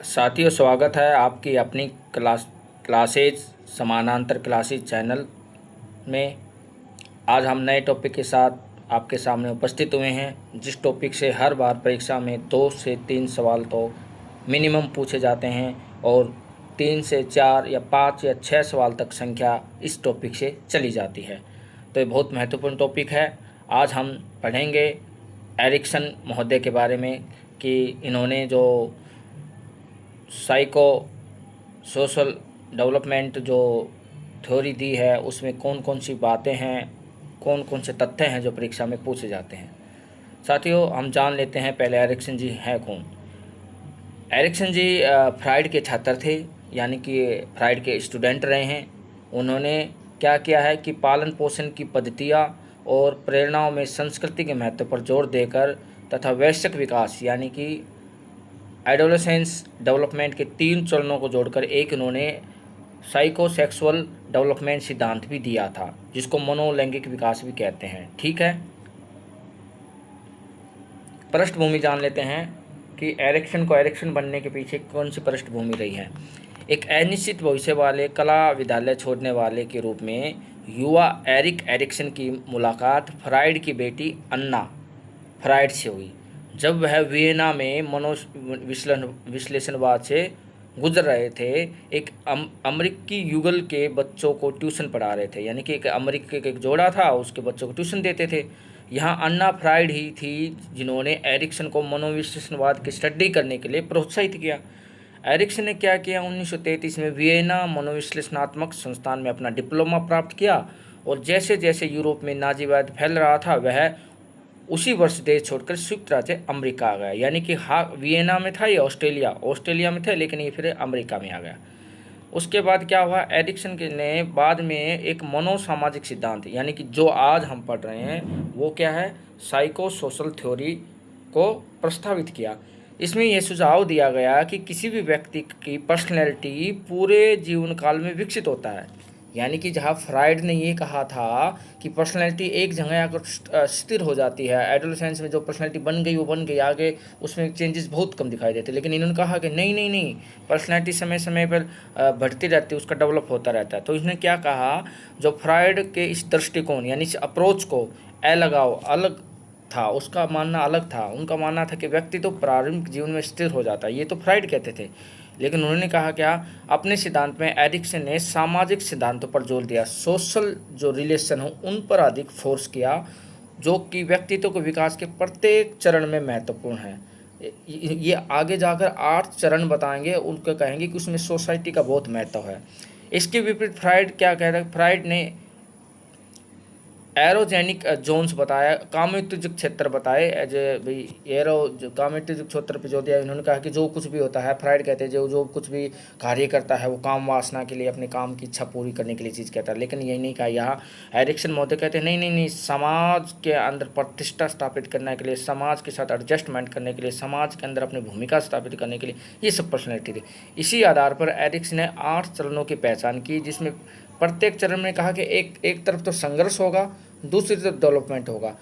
साथियों, स्वागत है आपकी अपनी क्लासेज समानांतर क्लासेज चैनल में। आज हम नए टॉपिक के साथ आपके सामने उपस्थित हुए हैं, जिस टॉपिक से हर बार परीक्षा में 2 से 3 सवाल तो मिनिमम पूछे जाते हैं और 3 से 4 या 5 या 6 सवाल तक संख्या इस टॉपिक से चली जाती है। तो ये बहुत महत्वपूर्ण टॉपिक है। आज हम पढ़ेंगे एरिक्सन महोदय के बारे में कि इन्होंने जो साइको सोशल डेवलपमेंट जो थ्योरी दी है उसमें कौन कौन सी बातें हैं, कौन कौन से तथ्य हैं जो परीक्षा में पूछे जाते हैं। साथियों, हम जान लेते हैं पहले एरिक्सन जी हैं कौन। एरिक्सन जी फ्राइड के छात्र थे, यानी कि फ्राइड के स्टूडेंट रहे हैं। उन्होंने क्या किया है कि पालन पोषण की पद्धतियाँ और प्रेरणाओं में संस्कृति के महत्व पर जोर देकर तथा वैश्विक विकास यानी कि एडोलेसेंस डेवलपमेंट के 3 चरणों को जोड़कर एक इन्होंने साइकोसेक्सुअल डेवलपमेंट सिद्धांत भी दिया था, जिसको मनोलैंगिक विकास भी कहते हैं। ठीक है, पृष्ठभूमि जान लेते हैं कि एरिक्सन को एरिक्सन बनने के पीछे कौन सी पृष्ठभूमि रही है। एक अनिश्चित भविष्य वाले कला विद्यालय छोड़ने वाले के रूप में युवा एरिक एरिक्सन की मुलाकात फ्राइड की बेटी अन्ना फ्राइड से हुई, जब वह वियना में विश्लेषणवाद से गुजर रहे थे। एक अमेरिकी युगल के बच्चों को ट्यूशन पढ़ा रहे थे, यानी कि एक अमेरिकी का एक जोड़ा था, उसके बच्चों को ट्यूशन देते थे। यहाँ अन्ना फ्राइड ही थी जिन्होंने एरिक्सन को मनोविश्लेषणवाद की स्टडी करने के लिए प्रोत्साहित किया। एरिक्सन ने क्या किया, 1933 में वियना मनोविश्लेषणात्मक संस्थान में अपना डिप्लोमा प्राप्त किया और जैसे जैसे यूरोप में नाजीवाद फैल रहा था वह उसी वर्ष देश छोड़कर संयुक्त राज्य अमेरिका आ गया। यानी कि वियना में था, ये ऑस्ट्रेलिया में थे, लेकिन ये फिर अमेरिका में आ गया। उसके बाद क्या हुआ, एरिक्सन ने बाद में एक मनोसामाजिक सिद्धांत यानी कि जो आज हम पढ़ रहे हैं वो क्या है, साइको सोशल थ्योरी को प्रस्तावित किया। इसमें यह सुझाव दिया गया कि किसी भी व्यक्ति की पर्सनैलिटी पूरे जीवन काल में विकसित होता है। यानी कि जहाँ फ्राइड ने ये कहा था कि पर्सनैलिटी एक जगह आकर स्थिर हो जाती है, एडोलेसेंस में जो पर्सनैलिटी बन गई वो बन गई, आगे उसमें चेंजेस बहुत कम दिखाई देते, लेकिन इन्होंने कहा कि नहीं नहीं नहीं, पर्सनैलिटी समय समय पर बढ़ती रहती है, उसका डेवलप होता रहता है। तो इसने क्या कहा, जो फ्राइड के इस दृष्टिकोण यानी इस अप्रोच को अलग था, उसका मानना अलग था। उनका मानना था कि व्यक्ति तो प्रारंभिक जीवन में स्थिर हो जाता है, ये तो फ्राइड कहते थे, लेकिन उन्होंने कहा क्या, अपने सिद्धांत में एरिक्सन ने सामाजिक सिद्धांतों पर जोर दिया, सोशल जो रिलेशन हो उन पर अधिक फोर्स किया, जो कि व्यक्तित्व के विकास के प्रत्येक चरण में महत्वपूर्ण है। ये आगे जाकर 8 चरण बताएंगे, उनको कहेंगे कि उसमें सोसाइटी का बहुत महत्व है। इसके विपरीत फ्राइड क्या कहता है, फ्राइड ने एरोजेनिक जोन्स बताया, कामोत्तेजक क्षेत्र बताए, एज भाई कामोत्तेजक क्षेत्र पे जो दिया। इन्होंने कहा कि जो कुछ भी होता है, फ्राइड कहते हैं जो कुछ भी कार्य करता है वो काम वासना के लिए, अपने काम की इच्छा पूरी करने के लिए चीज़ कहता है, लेकिन यही नहीं कहा। यहाँ एरिक्सन महोदय कहते हैं नहीं नहीं नहीं, समाज के अंदर प्रतिष्ठा स्थापित करने के लिए, समाज के साथ एडजस्टमेंट करने के लिए, समाज के अंदर अपनी भूमिका स्थापित करने के लिए ये सब पर्सनैलिटी थी। इसी आधार पर एरिक्सन ने 8 चरणों की पहचान की, जिसमें प्रत्येक चरण में कहा कि एक तरफ तो संघर्ष होगा, दूसरी तरफ डेवलपमेंट होगा।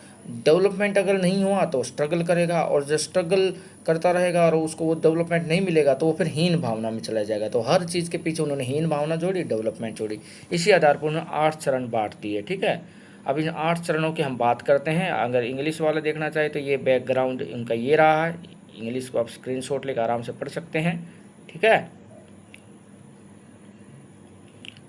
डेवलपमेंट अगर नहीं हुआ तो स्ट्रगल करेगा, और जब स्ट्रगल करता रहेगा और उसको वो डेवलपमेंट नहीं मिलेगा तो वो फिर हीन भावना में चला जाएगा। तो हर चीज़ के पीछे उन्होंने हीन भावना जोड़ी, डेवलपमेंट जोड़ी। इसी आधार पर उन्होंने 8 चरण बांट दिए। ठीक है, अब इन 8 चरणों की हम बात करते हैं। अगर इंग्लिश वाला देखना चाहे तो ये बैकग्राउंड उनका ये रहा है, इंग्लिश को आप स्क्रीनशॉट लेकर आराम से पढ़ सकते हैं। ठीक है,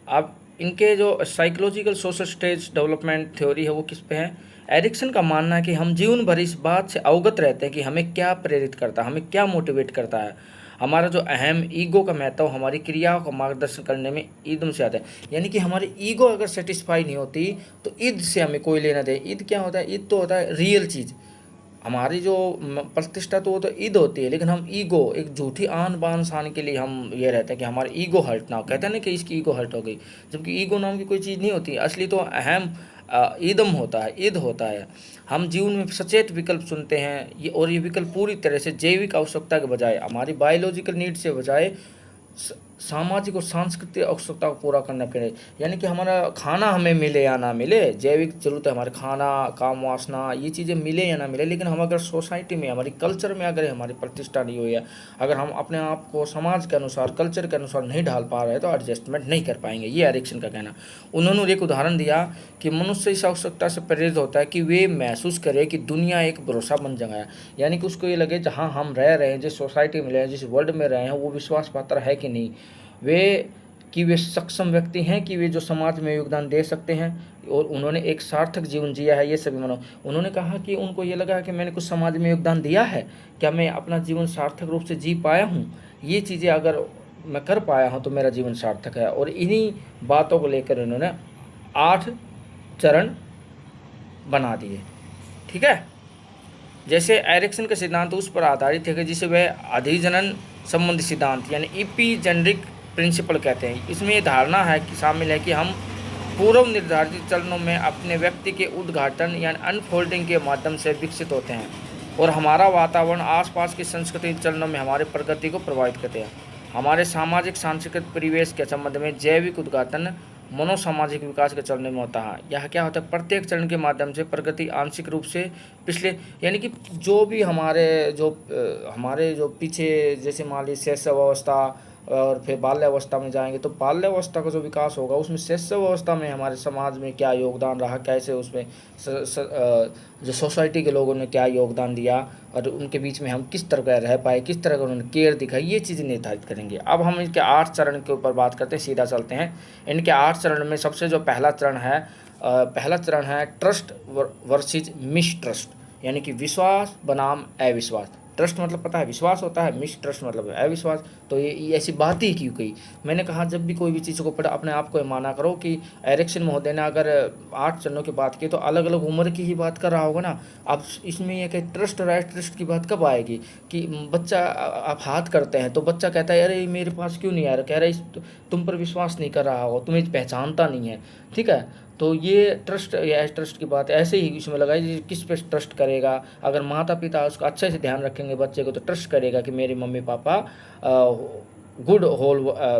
अब इनके जो psychological social stage development theory है वो किस पे है। एरिक्सन का मानना है कि हम जीवन भर इस बात से अवगत रहते हैं कि हमें क्या प्रेरित करता है, हमें क्या मोटिवेट करता है। हमारा जो अहम ईगो का महत्व हमारी क्रियाओं का मार्गदर्शन करने में ईदम से आता है। यानी कि हमारी ईगो अगर सेटिस्फाई नहीं होती तो ईद से हमें कोई लेना दे। ईद क्या होता है, ईद तो होता है रियल चीज़, हमारी जो प्रतिष्ठा तो वो तो ईद होती है, लेकिन हम ईगो एक झूठी आन बान शान के लिए हम ये रहते हैं कि हमारी ईगो हर्ट ना हो। कहते हैं ना कि इसकी ईगो हर्ट हो गई, जबकि ईगो नाम की कोई चीज़ नहीं होती। असली तो अहम ईदम होता है, ईद होता है। हम जीवन में सचेत विकल्प चुनते हैं, ये और ये विकल्प पूरी तरह से जैविक आवश्यकता के बजाय, हमारी बायोलॉजिकल नीड से बजाय सामाजिक और सांस्कृतिक आवश्यकता को पूरा करना पड़े, यानी कि हमारा खाना हमें मिले या ना मिले, जैविक जरूरत है हमारे, खाना, काम वासना, ये चीज़ें मिले या ना मिले, लेकिन हम अगर सोसाइटी में, हमारी कल्चर में अगर हमारी प्रतिष्ठा नहीं हुई है, अगर हम अपने आप को समाज के अनुसार, कल्चर के अनुसार नहीं ढाल पा रहे तो एडजस्टमेंट नहीं कर पाएंगे। ये एरिक्सन का कहना। उन्होंने एक उदाहरण दिया कि मनुष्य इस आवश्यकता से प्रेरित होता है कि वे महसूस करे कि दुनिया एक भरोसामंद जगह है, यानी कि उसको ये लगे जहाँ हम रह रहे हैं, जिस सोसाइटी में रहे हैं, जिस वर्ल्ड में रहे हैं, वो विश्वास पात्र है कि नहीं, वे सक्षम व्यक्ति हैं कि वे जो समाज में योगदान दे सकते हैं, और उन्होंने एक सार्थक जीवन जिया है। ये सभी मानो, उन्होंने कहा कि उनको ये लगा कि मैंने कुछ समाज में योगदान दिया है, क्या मैं अपना जीवन सार्थक रूप से जी पाया हूँ, ये चीज़ें अगर मैं कर पाया हूँ तो मेरा जीवन सार्थक है। और इन्हीं बातों को लेकर उन्होंने 8 चरण बना दिए। ठीक है, जैसे एरिक्सन का सिद्धांत उस पर आधारित है कि जिसे वह अधिजनन संबंधी सिद्धांत यानी इपीजेनेरिक प्रिंसिपल कहते हैं। इसमें ये धारणा है कि शामिल है कि हम पूर्व निर्धारित चरणों में अपने व्यक्ति के उद्घाटन यानी अनफोल्डिंग के माध्यम से विकसित होते हैं, और हमारा वातावरण, आसपास की संस्कृति चरणों में हमारे प्रगति को प्रभावित करते हैं। हमारे सामाजिक सांस्कृतिक परिवेश के संबंध में जैविक उद्घाटन मनोसामाजिक विकास के चरण में होता है। यह क्या होता है, प्रत्येक चरण के माध्यम से प्रगति आंशिक रूप से पिछले, यानी कि जो भी हमारे जो पीछे, जैसे मान लीजिए शैशव अवस्था और फिर बाल्यावस्था में जाएंगे, तो बाल्यावस्था का जो विकास होगा उसमें शैशव अवस्था में हमारे समाज में क्या योगदान रहा, कैसे उसमें जो सोसाइटी के लोगों ने क्या योगदान दिया, और उनके बीच में हम किस तरह का रह पाए, किस तरह का उन्होंने केयर दिखाई, ये चीज़ें निर्धारित करेंगे। अब हम इनके 8 चरण के ऊपर बात करते हैं, सीधा चलते हैं। इनके 8 चरण में सबसे जो पहला चरण है ट्रस्ट वर्सेस मिसट्रस्ट, यानी कि विश्वास बनाम अविश्वास। ट्रस्ट मतलब पता है विश्वास होता है, मिसट्रस्ट मतलब अविश्वास। तो ये ऐसी बात ही क्यों कही। मैंने कहा जब भी कोई भी चीज़ को पढ़ा, अपने आप को ये माना करो कि एरिक्सन महोदय ने अगर 8 चरणों की बात की तो अलग अलग उम्र की ही बात कर रहा होगा ना। अब इसमें यह कि ट्रस्ट की बात कब आएगी कि बच्चा, आप हाथ करते हैं तो बच्चा कहता है अरे मेरे पास क्यों नहीं आ रहा, कह रहा है तुम पर विश्वास नहीं कर रहा हो, तुम्हें पहचानता नहीं है। ठीक है, तो ये ट्रस्ट की बात ऐसे ही इसमें लगाई, किस पे ट्रस्ट करेगा। अगर माता पिता उसका अच्छे से ध्यान रखेंगे बच्चे को, तो ट्रस्ट करेगा कि मेरे मम्मी पापा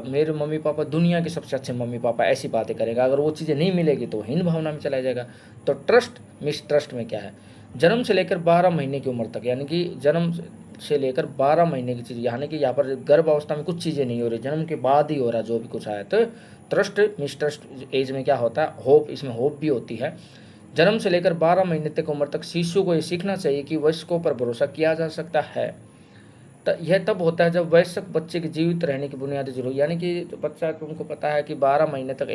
मेरे मम्मी पापा दुनिया के सबसे अच्छे मम्मी पापा, ऐसी बातें करेगा। अगर वो चीज़ें नहीं मिलेगी तो हीन भावना में चला जाएगा। तो ट्रस्ट मिसट्रस्ट में क्या है, जन्म से लेकर 12 महीने की उम्र तक, यानी कि जन्म से लेकर 12 महीने की चीज़, यानी कि यहाँ पर गर्भ अवस्था में कुछ चीज़ें नहीं हो रही, जन्म के बाद ही हो रहा जो भी कुछ आया। तो ट्रस्ट मिसट्रस्ट एज में क्या होता है, होप, इसमें होप भी होती है। जन्म से लेकर 12 महीने तक उम्र तक शिशु को ये सीखना चाहिए कि वयस्कों पर भरोसा किया जा सकता है। यह तब होता है जब वयस्क बच्चे के जीवित रहने की बुनियादी जरूरत, यानी कि बच्चा, तुमको पता है कि 12 महीने तक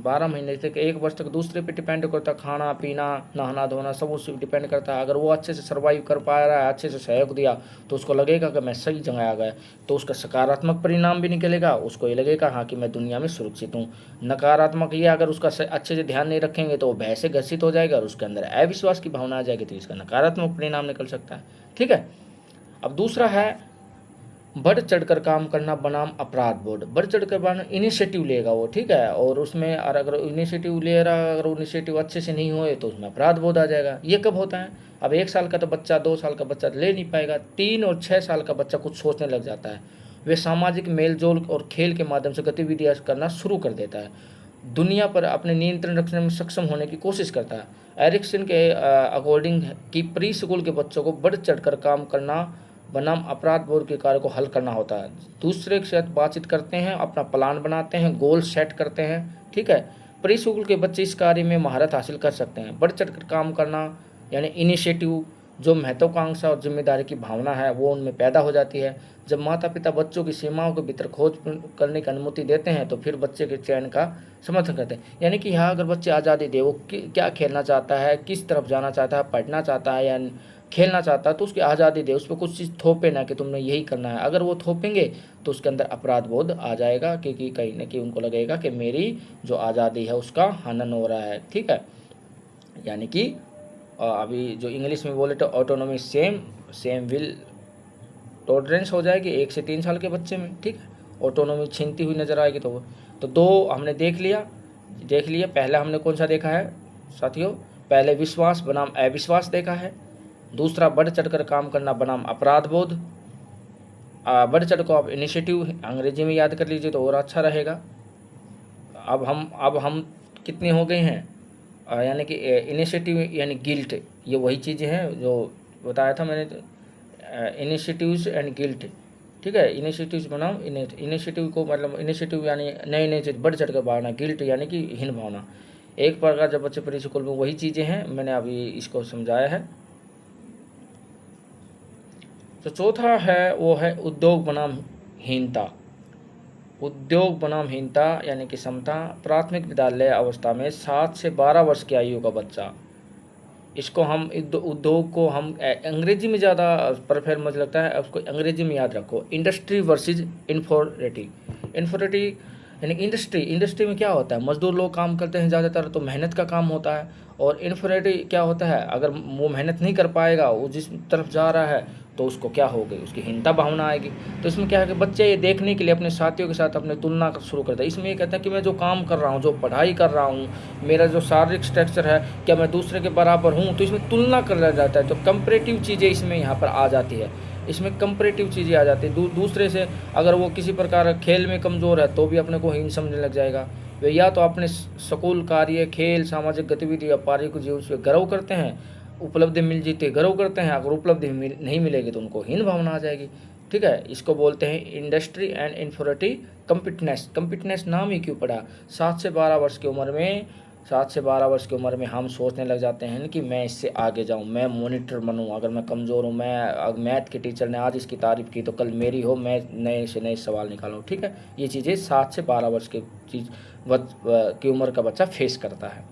12 महीने तक 1 वर्ष तक दूसरे पे डिपेंड करता है, खाना पीना नहाना धोना सब उस पर डिपेंड करता है। अगर वो अच्छे से सर्वाइव कर पा रहा है, अच्छे से सहयोग दिया, तो उसको लगेगा कि मैं सही जगह आ गया, तो उसका सकारात्मक परिणाम भी निकलेगा, उसको ये लगेगा हाँ कि मैं दुनिया में सुरक्षित हूँ। नकारात्मक ये, अगर उसका अच्छे से ध्यान नहीं रखेंगे तो वो भय से ग्रसित हो जाएगा और उसके अंदर अविश्वास की भावना आ जाएगी, तो इसका नकारात्मक परिणाम निकल सकता है। ठीक है, अब दूसरा है बढ़ चढ़कर काम करना बनाम अपराध बोध। बढ़ चढ़कर बनाना, इनिशिएटिव लेगा वो, ठीक है, और उसमें अगर इनिशिएटिव ले रहा, अगर इनिशिएटिव अच्छे से नहीं होए तो उसमें अपराध बोध आ जाएगा। ये कब होता है, अब 1 साल का तो बच्चा, 2 साल का बच्चा ले नहीं पाएगा, 3 और 6 साल का बच्चा कुछ सोचने लग जाता है, वे सामाजिक मेलजोल और खेल के माध्यम से गतिविधियाँ करना शुरू कर देता है, दुनिया पर अपने नियंत्रण रखने में सक्षम होने की कोशिश करता है। एरिक्सन के अकॉर्डिंग कि प्री स्कूल के बच्चों को बढ़ चढ़कर काम करना बनाम अपराध बोध के कार्य को हल करना होता है। दूसरे के साथ बातचीत करते हैं, अपना प्लान बनाते हैं, गोल सेट करते हैं। ठीक है, प्री स्कूल के बच्चे इस कार्य में महारत हासिल कर सकते हैं। बढ़ चढ़कर काम करना यानी इनिशिएटिव, जो महत्वाकांक्षा और जिम्मेदारी की भावना है वो उनमें पैदा हो जाती है। जब माता पिता बच्चों की सीमाओं के भीतर खोज करने की अनुमति देते हैं तो फिर बच्चे के चयन का समर्थन करते हैं। यानी कि यहाँ अगर बच्चे आज़ादी दे, वो क्या खेलना चाहता है, किस तरफ जाना चाहता है, पढ़ना चाहता है या खेलना चाहता है, तो उसकी आज़ादी दे, उस पर कुछ चीज़ थोपे ना कि तुमने यही करना है। अगर वो थोपेंगे तो उसके अंदर अपराध बोध आ जाएगा, क्योंकि कहीं ना कहीं उनको लगेगा कि मेरी जो आज़ादी है उसका हनन हो रहा है। ठीक है, यानी कि अभी जो इंग्लिश में बोले तो ऑटोनॉमी सेम विल टॉलरेंस हो जाएगी 1 से 3 साल के बच्चे में। ठीक है, ऑटोनॉमी छीनती हुई नजर आएगी। तो 2 हमने देख लिया। पहला हमने कौन सा देखा है साथियों, पहले विश्वास बनाम अविश्वास देखा है, दूसरा बढ़ चढ़कर काम करना बनाम अपराध बोध, बढ़ चढ़ को आप इनिशिएटिव अंग्रेजी में याद कर लीजिए तो और अच्छा रहेगा। अब हम कितने हो गए हैं, यानी कि इनिशिएटिव यानी गिल्ट, ये वही चीज़ें हैं जो बताया था मैंने, इनिशिएटिव्स एंड गिल्ट। ठीक है, इनिशिएटिव्स बनाओ, इनिशिएटिव को मतलब इनिशिएटिव यानी नई नई चीज़ बढ़ चढ़ कर भावना, गिल्ट यानी कि हीन भावना। एक प्रकार जब बच्चे प्री स्कूल में वही चीज़ें हैं, मैंने अभी इसको समझाया है। तो चौथा है वो है उद्योग बनाम हीनता। उद्योग बनाम हीनता यानी कि क्षमता। प्राथमिक विद्यालय अवस्था में 7 से 12 वर्ष की आयु का बच्चा, इसको हम उद्योग को हम अंग्रेजी में ज़्यादा प्रेफर मुझे लगता है, उसको अंग्रेजी में याद रखो, इंडस्ट्री वर्सेस इन्फोरेटी। इन्फोरेटी यानी इंडस्ट्री में क्या होता है, मजदूर लोग काम करते हैं ज़्यादातर, तो मेहनत का काम होता है। और इन्फोरेटी क्या होता है, अगर वो मेहनत नहीं कर पाएगा, वो जिस तरफ जा रहा है, तो उसको क्या होगी, उसकी हीनता भावना आएगी। तो इसमें क्या है कि बच्चे ये देखने के लिए अपने साथियों के साथ अपने तुलना शुरू करते हैं। इसमें ये कहते हैं कि मैं जो काम कर रहा हूँ, जो पढ़ाई कर रहा हूँ, मेरा जो शारीरिक स्ट्रक्चर है, क्या मैं दूसरे के बराबर हूँ, तो इसमें तुलना कर लिया जाता है। तो कंपैरेटिव चीज़ें इसमें यहाँ पर आ जाती है, इसमें कंपैरेटिव चीज़ें आ जाती है। दूसरे से अगर वो किसी प्रकार खेल में कमज़ोर है तो भी अपने को हीन समझने लग जाएगा। वे या तो अपने स्कूल कार्य, खेल, सामाजिक गतिविधि या पारिवारिक जीवन से गर्व करते हैं, उपलब्धि मिल जीते गर्व करते हैं, अगर उपलब्धि नहीं मिलेगी तो उनको हीन भावना आ जाएगी। ठीक है, इसको बोलते हैं इंडस्ट्री एंड इन्फोरिटी कम्पिटनेस। कम्पिटनेस नाम ही क्यों पड़ा, 7 से 12 वर्ष की उम्र में, 7 से 12 वर्ष की उम्र में हम सोचने लग जाते हैं कि मैं इससे आगे जाऊं, मैं मॉनिटर बनूं, अगर मैं कमज़ोर हूं, मैं मैथ के टीचर ने आज इसकी तारीफ़ की तो कल मेरी हो, मैं नए से नए सवाल निकालूं। ठीक है, ये चीज़ें 7 से 12 वर्ष की उम्र का बच्चा फेस करता है।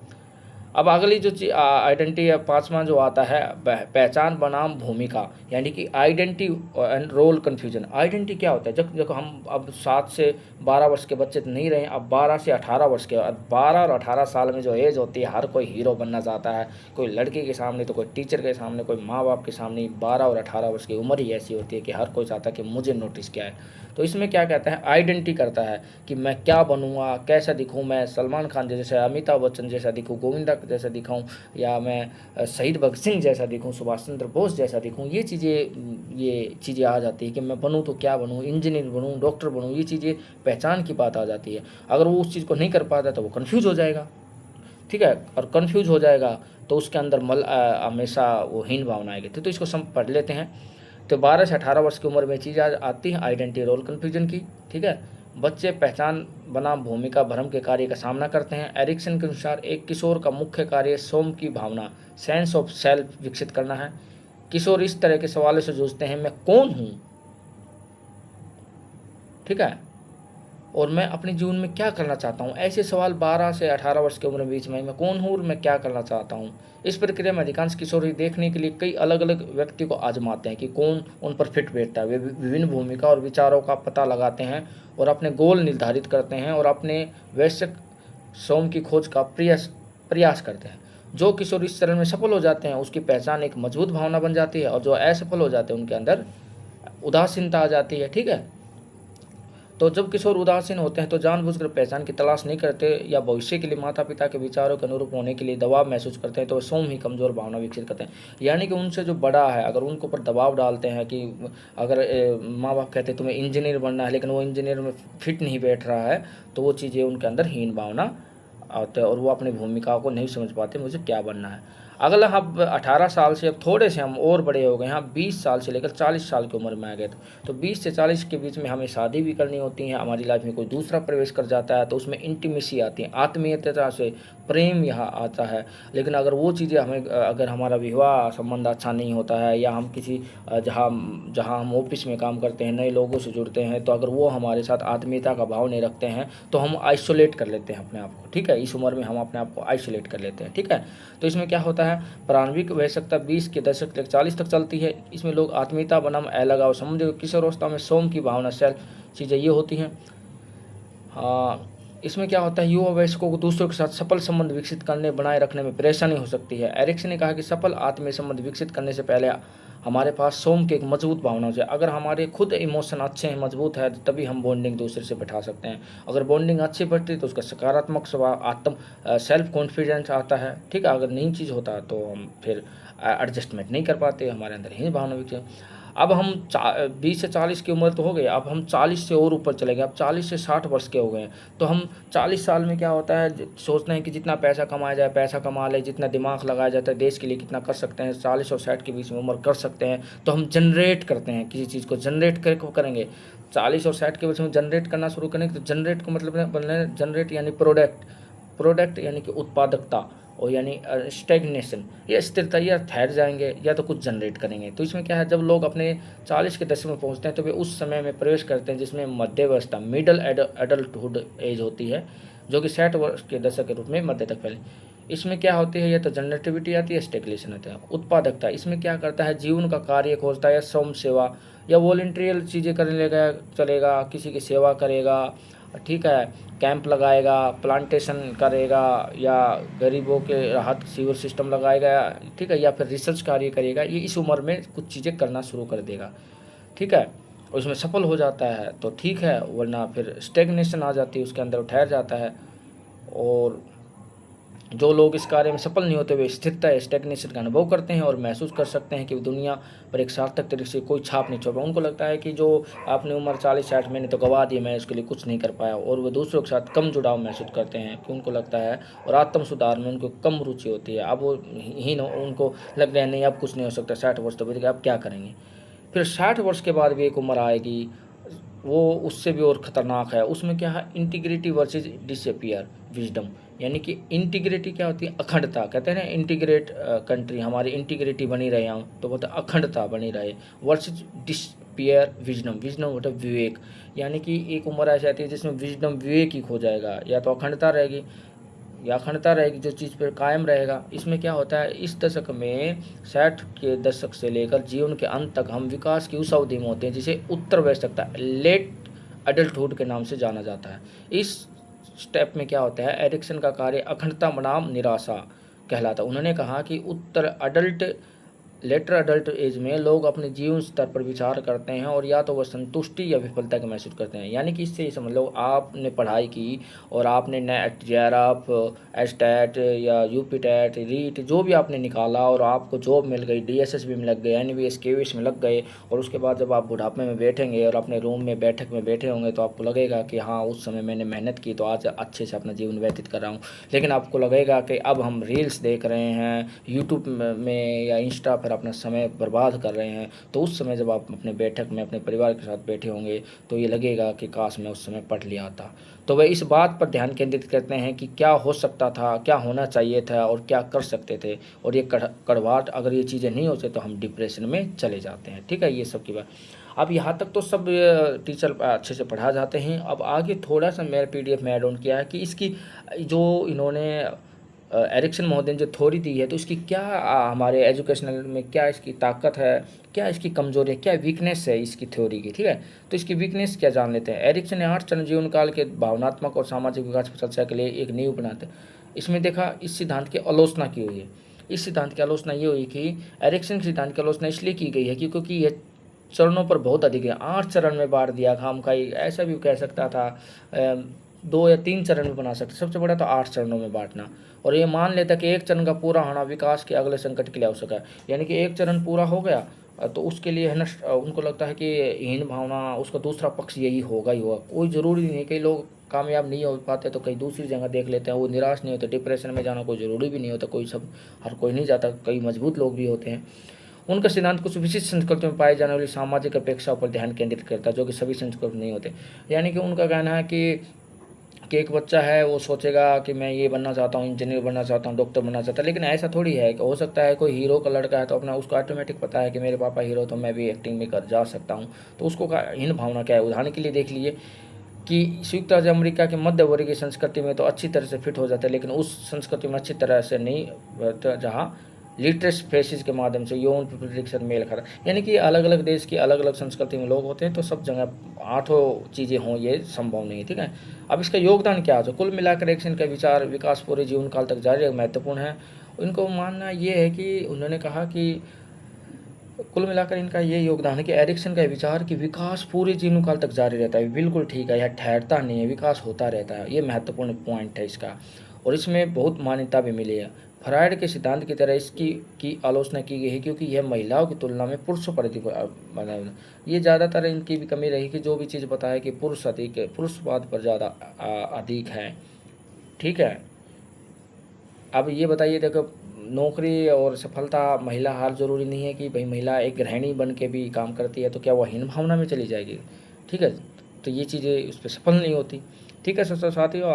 अब अगली जो आइडेंटिटी है, पांचवा जो आता है, पहचान बनाम भूमिका, यानी कि identity and role confusion. Identity क्या होता है, जब जब हम अब 7 से 12 वर्ष के बच्चे तो नहीं रहे, अब 12 से 18 वर्ष के, 12 और 18 साल में जो एज होती है, हर कोई हीरो बनना चाहता है, कोई लड़के के सामने तो कोई टीचर के सामने, कोई माँ बाप के सामने। 12 और 18 वर्ष की उम्र ही ऐसी होती है कि हर कोई चाहता है कि मुझे नोटिस किया है। तो इसमें क्या कहता है, आइडेंटिटी करता है कि मैं क्या बनूंगा, कैसा दिखूं, मैं सलमान खान जैसा, अमिताभ बच्चन जैसा दिखूं, गोविंदा जैसा दिखाऊं, या मैं शहीद भगत सिंह जैसा दिखूं, सुभाष चंद्र बोस जैसा दिखूं। ये चीज़ें आ जाती है कि मैं बनूं तो क्या बनूं, इंजीनियर बनूं, डॉक्टर बनूं, ये चीज़ें पहचान की बात आ जाती है। अगर वो उस चीज़ को नहीं कर पाता तो वो कन्फ्यूज़ हो जाएगा। ठीक है, और कन्फ्यूज़ हो जाएगा तो उसके अंदर हमेशा वो हीन भावना आएगी। तो इसको हम पढ़ लेते हैं। तो 12 से 18 वर्ष की उम्र में चीज़ आती है आइडेंटिटी रोल कन्फ्यूजन की। ठीक है, बच्चे पहचान बनाम भूमिका भ्रम के कार्य का सामना करते हैं। एरिक्सन के अनुसार एक किशोर का मुख्य कार्य स्वयं की भावना, सेंस ऑफ सेल्फ विकसित करना है। किशोर इस तरह के सवालों से जूझते हैं, मैं कौन हूँ, ठीक है, और मैं अपने जीवन में क्या करना चाहता हूँ। ऐसे सवाल 12 से 18 वर्ष की उम्र के बीच में, मैं कौन हूँ और मैं क्या करना चाहता हूँ। इस प्रक्रिया में अधिकांश किशोर ही देखने के लिए कई अलग अलग व्यक्ति को आजमाते हैं कि कौन उन पर फिट बैठता है। वे विभिन्न भूमिका और विचारों का पता लगाते हैं और अपने गोल निर्धारित करते हैं और अपने वैश्विक स्वयं की खोज का प्रयास करते हैं। जो किशोर इस चरण में सफल हो जाते हैं उसकी पहचान एक मजबूत भावना बन जाती है, और जो असफल हो जाते हैं उनके अंदर उदासीनता आ जाती है। ठीक है, तो जब किशोर उदासीन होते हैं तो जानबूझकर पहचान की तलाश नहीं करते या भविष्य के लिए माता पिता के विचारों के अनुरूप होने के लिए दबाव महसूस करते हैं, तो वे स्वयं ही कमज़ोर भावना विकसित करते हैं। यानी कि उनसे जो बड़ा है, अगर उनके ऊपर दबाव डालते हैं कि अगर माँ बाप कहते हैं तुम्हें इंजीनियर बनना है, लेकिन वो इंजीनियर में फिट नहीं बैठ रहा है, तो वो चीज़ें उनके अंदर हीन भावना आते हैं और वो अपनी भूमिका को नहीं समझ पाते, मुझे क्या बनना है। अगला हम 18 साल से अब थोड़े से हम और बड़े हो गए, यहाँ 20 साल से लेकर 40 साल की उम्र में आ गए तो 20 से 40 के बीच में हमें शादी भी करनी होती है। हमारी लाइफ में कोई दूसरा प्रवेश कर जाता है तो उसमें इंटीमेसी आती है, आत्मीयता से प्रेम यहाँ आता है। लेकिन अगर वो चीज़ें हमें, अगर हमारा विवाह संबंध अच्छा नहीं होता है, या हम किसी जहाँ हम ऑफिस में काम करते हैं, नए लोगों से जुड़ते हैं, तो अगर वो हमारे साथ आत्मीयता का भाव नहीं रखते हैं तो हम आइसोलेट कर लेते हैं अपने आप को। ठीक है, इस उम्र में हम अपने आप को आइसोलेट कर लेते हैं। ठीक है, तो इसमें क्या होता है, प्रारंभिक वयस्कता 20 के दशक तक 40 तक चलती है। इसमें लोग आत्मीयता बनाम अलगाव समझे, किशोरावस्था में स्वयं की भावना, सेल्फ चीज़ें ये होती हैं। इसमें क्या होता है, युवा वयस्कों को दूसरों के साथ सफल संबंध विकसित करने, बनाए रखने में परेशानी हो सकती है। एरिक्सन ने कहा कि सफल आत्मीय संबंध विकसित करने से पहले हमारे पास स्वयं की एक मजबूत भावना हो जाए। अगर हमारे खुद इमोशन अच्छे हैं, मजबूत है, तभी हम बॉन्डिंग दूसरे से बैठा सकते हैं। अगर बॉन्डिंग अच्छी बढ़ती है तो उसका सकारात्मक स्वभाव, सेल्फ कॉन्फिडेंस आता है। ठीक है, अगर नई चीज़ होता है तो हम फिर एडजस्टमेंट नहीं कर पाते, हमारे अंदर ही भावना विकसित। अब हम 20 से 40 की उम्र तो हो गई, अब हम 40 से और ऊपर चले गए, अब 40 से 60 वर्ष के हो गए हैं। तो हम 40 साल में क्या होता है, सोचते हैं कि जितना पैसा कमाया जाए पैसा कमा ले, जितना दिमाग लगाया जाता है देश के लिए कितना कर सकते हैं, 40 और 60 के बीच में उम्र कर सकते हैं। तो हम जनरेट करते हैं, किसी चीज़ को जनरेट करेंगे। 40 और 60 के बीच में जनरेट करना शुरू करेंगे। तो जनरेट को मतलब बनने, जनरेट यानी प्रोडक्ट यानी कि उत्पादकता, और यानी स्टेगनेशन, या स्थिरता, या ठहर जाएंगे या तो कुछ जनरेट करेंगे। तो इसमें क्या है, जब लोग अपने 40 के दशक में पहुंचते हैं तो वे उस समय में प्रवेश करते हैं जिसमें मध्यावस्था, मिडल एडल्टहुड एज होती है, जो कि 60 वर्ष के दशक के रूप में मध्य तक फैले। इसमें क्या होती है, या तो जनरेटिविटी आती है, स्टेगनेशन आता है। उत्पादकता, इसमें क्या करता है, जीवन का कार्य खोजता है, या स्वयं सेवा या वॉलंटियल चीज़ें करने लगा, चलेगा, किसी की सेवा करेगा, ठीक है, कैंप लगाएगा, प्लांटेशन करेगा, या गरीबों के राहत सीवर सिस्टम लगाएगा, ठीक है, या फिर रिसर्च कार्य करेगा। ये इस उम्र में कुछ चीज़ें करना शुरू कर देगा, ठीक है, उसमें सफल हो जाता है तो ठीक है, वरना फिर स्टेगनेशन आ जाती है, उसके अंदर ठहर जाता है। और जो लोग इस कार्य में सफल नहीं होते वे स्थिरता स्टेगनेशन का अनुभव करते हैं और महसूस कर सकते हैं कि दुनिया पर एक सार्थक तरीके से कोई छाप नहीं छोड़ा। उनको लगता है कि जो आपने उम्र 40-60 मैंने तो गवा दी, मैं उसके लिए कुछ नहीं कर पाया, और वे दूसरों के साथ कम जुड़ाव महसूस करते हैं कि उनको लगता है, और आत्म सुधार में उनको कम रुचि होती है। अब वो उनको लग रहा है नहीं अब कुछ नहीं हो सकता, 60 वर्ष तो बीत गए, अब क्या करेंगे। फिर 60 वर्ष के बाद भी एक उम्र आएगी, वो उससे भी और ख़तरनाक है। उसमें क्या है, इंटीग्रिटी वर्सेस डिसअपियर विजडम, यानी कि इंटीग्रिटी क्या होती है, अखंडता। कहते हैं ना इंटीग्रेट कंट्री, हमारी इंटीग्रिटी बनी रहे हम, तो बोलते अखंडता बनी रहे, वर्सेस डिसअपियर विजडम। विजडम मतलब विवेक, यानी कि एक उम्र ऐसी आती है जिसमें विजडम, विवेक ही खो जाएगा, या तो अखंडता रहेगी या अखंडता रहेगी, जो चीज़ पर कायम रहेगा। इसमें क्या होता है, इस दशक में 60 के दशक से लेकर जीवन के अंत तक हम विकास की उस अवधि में होते हैं जिसे उत्तर वयस्कता, लेट अडल्टहुड के नाम से जाना जाता है। इस स्टेप में क्या होता है, एरिक्सन का कार्य अखंडता बनाम निराशा कहलाता है। उन्होंने कहा कि लेटर अडल्ट एज में लोग अपने जीवन स्तर पर विचार करते हैं और या तो वह संतुष्टि या विफलता का महसूस करते हैं। यानी कि इससे समझ लो, आपने पढ़ाई की और आपने नेट, जेआरएफ, एस्टेट या यूपीटेट, रीट जो भी आपने निकाला, और आपको जॉब मिल गई, डीएसएस भी में लग गए, एनवीएस केवीएस में लग गए, और उसके बाद जब आप बुढ़ापे में बैठेंगे और अपने रूम में बैठक में बैठे होंगे तो आपको लगेगा कि हाँ उस समय मैंने मेहनत की तो आज अच्छे से अपना जीवन व्यतीत कर रहा हूँ। लेकिन आपको लगेगा कि अब हम रील्स देख रहे हैं यूट्यूब में या इंस्टा पर अपना समय बर्बाद कर रहे हैं, तो उस समय जब आप अपने बैठक में अपने परिवार के साथ बैठे होंगे तो ये लगेगा कि काश मैं उस समय पढ़ लिया था। तो वह इस बात पर ध्यान केंद्रित करते हैं कि क्या हो सकता था, क्या होना चाहिए था और क्या कर सकते थे, और ये कड़वाहट, अगर ये चीज़ें नहीं होती तो हम डिप्रेशन में चले जाते हैं, ठीक है, ये सब की बात। अब यहाँ तक तो सब टीचर अच्छे से पढ़ा जाते हैं। अब आगे थोड़ा सा मेरे पीडीएफ में ऐड ऑन किया है कि इसकी जो इन्होंने एरिक्सन महोदय ने जो थ्योरी दी है, तो इसकी क्या हमारे एजुकेशनल में क्या इसकी ताकत है, क्या इसकी कमजोरी है, क्या वीकनेस है इसकी थ्योरी की, ठीक है। तो इसकी वीकनेस क्या जान लेते हैं। एरिक्सन ने 8 चरण जीवन काल के भावनात्मक और सामाजिक विकास पर चर्चा के लिए एक नींव बनाते हैं। इसमें देखा, इस सिद्धांत की आलोचना की हुई है। इस सिद्धांत की आलोचना ये हुई कि एरिक्सन के सिद्धांत की आलोचना इसलिए की गई है क्योंकि यह चरणों पर बहुत अधिक है। 8 चरण में बांट दिया खामखाई, ऐसा भी कह सकता था 2 या 3 चरण में बना सकते, सबसे बड़ा तो 8 चरणों में बांटना। और ये मान लेता कि एक चरण का पूरा होना विकास के अगले संकट के लिए आवश्यक है। यानी कि एक चरण पूरा हो गया तो उसके लिए है ना, उनको लगता है कि हीन भावना, उसका दूसरा पक्ष यही होगा ही होगा। कोई ज़रूरी नहीं, कई लोग कामयाब नहीं हो पाते तो कई दूसरी जगह देख लेते हैं, वो निराश नहीं होते। डिप्रेशन में जाना कोई ज़रूरी भी नहीं होता, हर कोई नहीं जाता, कई मजबूत लोग भी होते हैं। उनका सिद्धांत कुछ विशिष्ट संस्कृतियों में पाई जाने वाली सामाजिक अपेक्षाओं पर ध्यान केंद्रित करता है, जो कि सभी संस्कृति नहीं होते। यानी कि उनका कहना है कि एक बच्चा है वो सोचेगा कि मैं ये बनना चाहता हूँ, इंजीनियर बनना चाहता हूँ, डॉक्टर बनना चाहता है, लेकिन ऐसा थोड़ी है कि हो सकता है कोई हीरो का लड़का है तो अपना उसको ऑटोमेटिक पता है कि मेरे पापा हीरो तो मैं भी एक्टिंग में कर जा सकता हूँ। तो उसको का हीन भावना क्या है। उदाहरण के लिए देख लीजिए कि संयुक्त राज्य अमेरिका के मध्य वर्गीय संस्कृति में तो अच्छी तरह से फिट हो जाता है, लेकिन उस संस्कृति में अच्छी तरह से नहीं, जहाँ लिटरेस फेसिस के माध्यम से यौन प्रेडिक्शन मेल खाता। यानी कि अलग अलग देश की अलग अलग संस्कृति में लोग होते हैं, तो सब जगह 8 चीज़ें हों ये संभव नहीं, ठीक है। अब इसका योगदान क्या है, कुल मिलाकर एरिक्सन का विचार विकास पूरे जीवन काल तक जारी महत्वपूर्ण है। उनको मानना ये है कि उन्होंने कहा कि कुल मिलाकर इनका ये योगदान है कि एरिक्सन का विचार कि विकास पूरे जीवन काल तक जारी रहता है, बिल्कुल ठीक है, यह ठहरता नहीं है, विकास होता रहता है। ये महत्वपूर्ण पॉइंट है इसका, और इसमें बहुत मान्यता भी मिली है। फ्रायड के सिद्धांत की तरह इसकी की आलोचना की गई है, क्योंकि यह महिलाओं की तुलना में पुरुषों पर अधिक ये ज़्यादातर इनकी भी कमी रही कि जो भी चीज़ बताया कि पुरुष अधिक है, पुरुषवाद पर ज़्यादा अधिक है। ठीक है। अब ये बताइए, देखो, नौकरी और सफलता महिला हार ज़रूरी नहीं है कि भाई महिला एक गृहिणी बन के भी काम करती है तो क्या वो हीन भावना में चली जाएगी। ठीक है, तो ये चीज़ें उस पर सफल नहीं होती। ठीक है साथियों,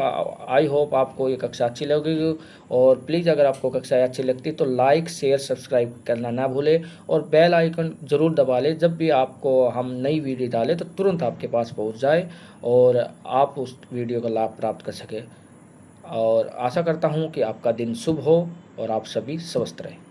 आई होप आपको ये कक्षा अच्छी लगेगी, और प्लीज़ अगर आपको कक्षा अच्छी लगती तो लाइक शेयर सब्सक्राइब करना ना भूलें, और बेल आइकन ज़रूर दबा लें। जब भी आपको हम नई वीडियो डालें तो तुरंत आपके पास पहुंच जाए और आप उस वीडियो का लाभ प्राप्त कर सकें। और आशा करता हूँ कि आपका दिन शुभ हो और आप सभी स्वस्थ रहें।